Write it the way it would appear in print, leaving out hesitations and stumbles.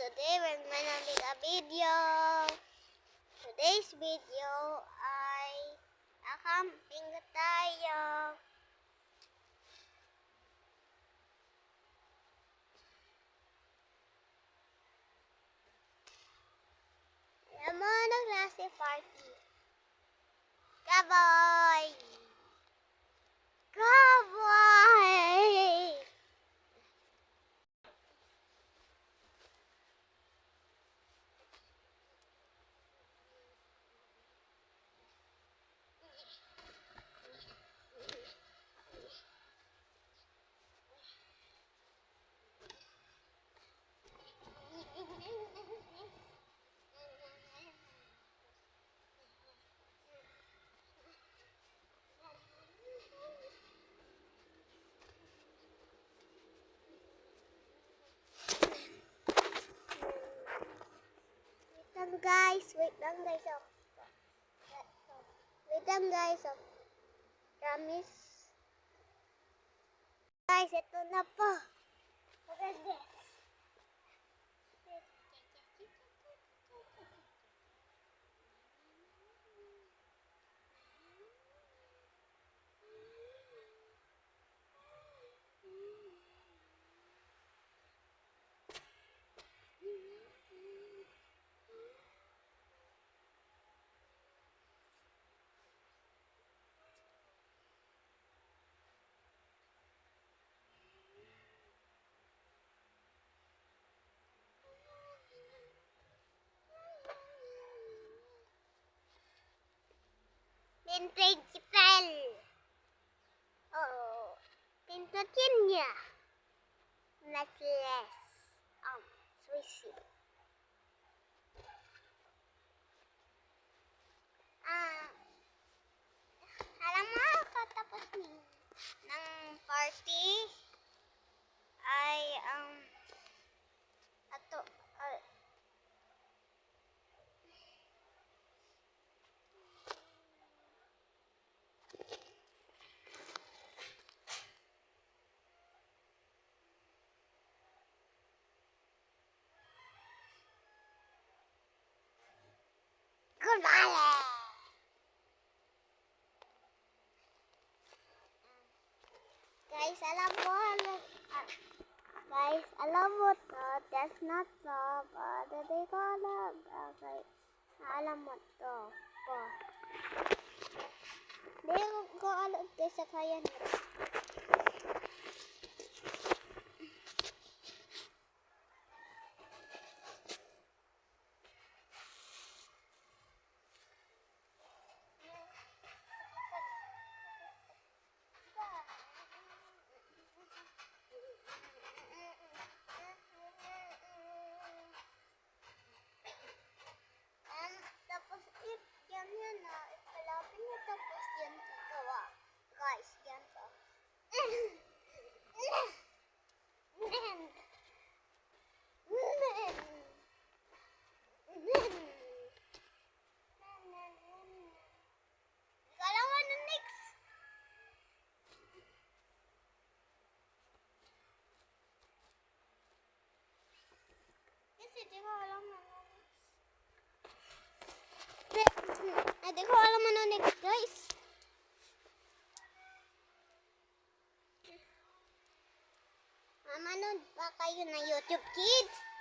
today we're gonna make a video. Today's video ay camping tayo. Alam mo, klase party. Kaboy! Kaboy! Wait lang guys, oh. Wait lang guys, oh. Promise. Guys, ito na po. Look at this. Principal. Oh, pintutin niya. Necklace. Swishy. Alam mo, katapos ng party ay ato gumala. Guys, alam mo to, that's not so, but hindi ko alam. Okay, alam mo to, po. Hindi ko alam guys, sa kaya nito. Ipalapin niya tapos yan gawa. Guys, yan to. Alam mo na next. Kasi di ko alam na next. Hindi ko alam ano next, guys. Manood pa kayo na YouTube Kids.